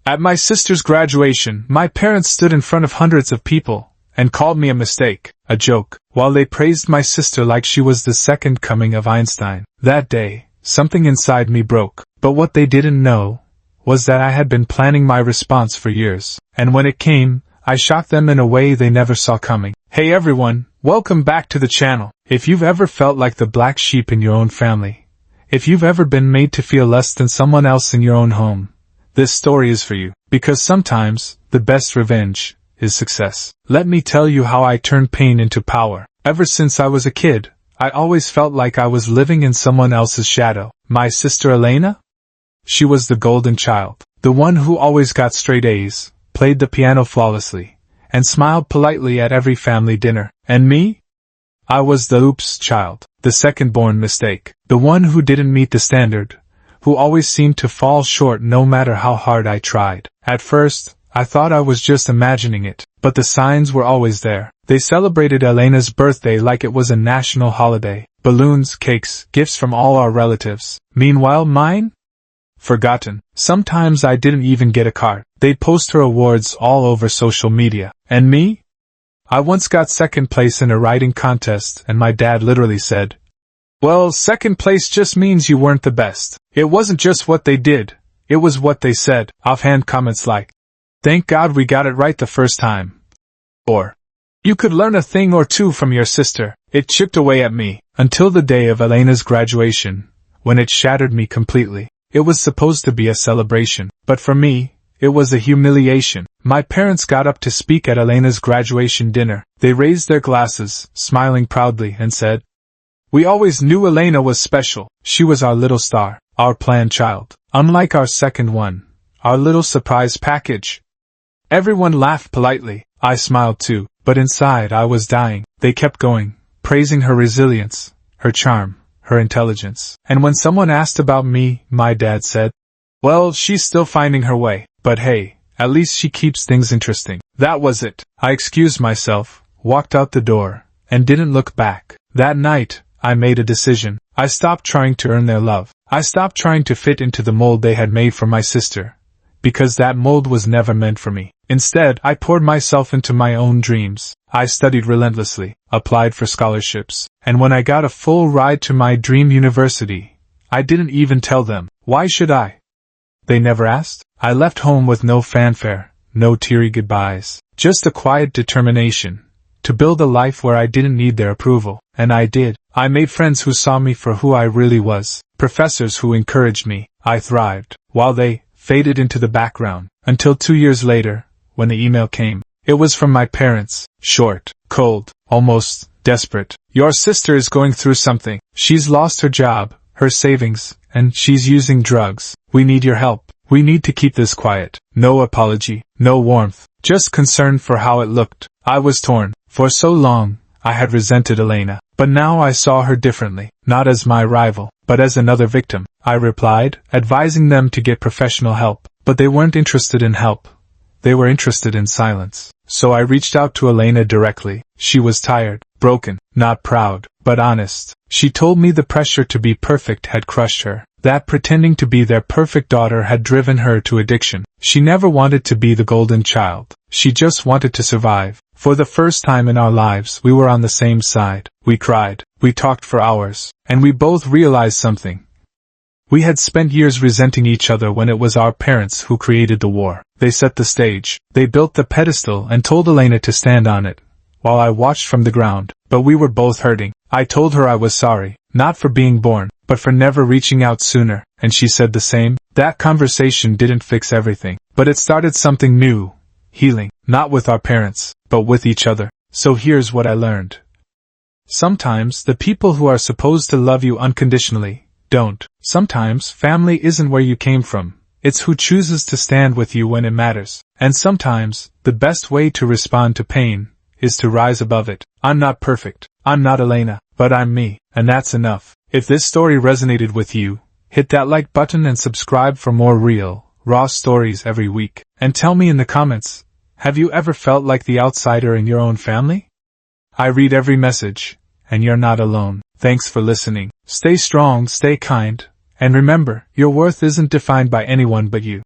At my sister's graduation, my parents stood in front of hundreds of people and called me a mistake, a joke, while they praised my sister like she was the second coming of Einstein. That day, something inside me broke, but what they didn't know was that I had been planning my response for years, and when it came, I shocked them in a way they never saw coming. Hey everyone, welcome back to the channel. If you've ever felt like the black sheep in your own family, if you've ever been made to feel less than someone else in your own home, this story is for you, because sometimes, the best revenge is success. Let me tell you how I turned pain into power. Ever since I was a kid, I always felt like I was living in someone else's shadow. My sister Elena? She was the golden child, the one who always got straight A's, played the piano flawlessly, and smiled politely at every family dinner. And me? I was the oops child, the second-born mistake, the one who didn't meet the standard, who always seemed to fall short no matter how hard I tried. At first, I thought I was just imagining it, but the signs were always there. They celebrated Elena's birthday like it was a national holiday. Balloons, cakes, gifts from all our relatives. Meanwhile, mine? Forgotten. Sometimes I didn't even get a card. They'd post her awards all over social media. And me? I once got second place in a writing contest, and my dad literally said, "Well, second place just means you weren't the best." It wasn't just what they did, it was what they said. Offhand comments like, "Thank God we got it right the first time." Or, "You could learn a thing or two from your sister." It chipped away at me, until the day of Elena's graduation, when it shattered me completely. It was supposed to be a celebration, but for me, it was a humiliation. My parents got up to speak at Elena's graduation dinner. They raised their glasses, smiling proudly, and said, "We always knew Elena was special. She was our little star, our planned child. Unlike our second one, our little surprise package." Everyone laughed politely. I smiled too, but inside I was dying. They kept going, praising her resilience, her charm, her intelligence. And when someone asked about me, my dad said, "Well, she's still finding her way, but hey, at least she keeps things interesting." That was it. I excused myself, walked out the door, and didn't look back. That night, I made a decision. I stopped trying to earn their love. I stopped trying to fit into the mold they had made for my sister, because that mold was never meant for me. Instead, I poured myself into my own dreams. I studied relentlessly, applied for scholarships, and when I got a full ride to my dream university, I didn't even tell them. Why should I? They never asked. I left home with no fanfare, no teary goodbyes, just a quiet determination to build a life where I didn't need their approval. And I did. I made friends who saw me for who I really was, professors who encouraged me. I thrived, while they faded into the background, until 2 years later, when the email came. It was from my parents, short, cold, almost desperate. "Your sister is going through something. She's lost her job, her savings, and she's using drugs. We need your help. We need to keep this quiet." No apology, no warmth, just concern for how it looked. I was torn. For so long, I had resented Elena, but now I saw her differently, not as my rival, but as another victim. I replied, advising them to get professional help, but they weren't interested in help. They were interested in silence. So I reached out to Elena directly. She was tired, broken, not proud, but honest. She told me the pressure to be perfect had crushed her, that pretending to be their perfect daughter had driven her to addiction. She never wanted to be the golden child. She just wanted to survive. For the first time in our lives, we were on the same side. We cried, we talked for hours, and we both realized something. We had spent years resenting each other when it was our parents who created the war. They set the stage, they built the pedestal and told Elena to stand on it, while I watched from the ground. But we were both hurting. I told her I was sorry, not for being born, but for never reaching out sooner, and she said the same. That conversation didn't fix everything, but it started something new. Healing, not with our parents, but with each other. So here's what I learned. Sometimes the people who are supposed to love you unconditionally don't. Sometimes family isn't where you came from, it's who chooses to stand with you when it matters. And sometimes, the best way to respond to pain is to rise above it. I'm not perfect, I'm not Elena, but I'm me, and that's enough. If this story resonated with you, hit that like button and subscribe for more real, raw stories every week. And tell me in the comments, have you ever felt like the outsider in your own family? I read every message, and you're not alone. Thanks for listening. Stay strong, stay kind, and remember, your worth isn't defined by anyone but you.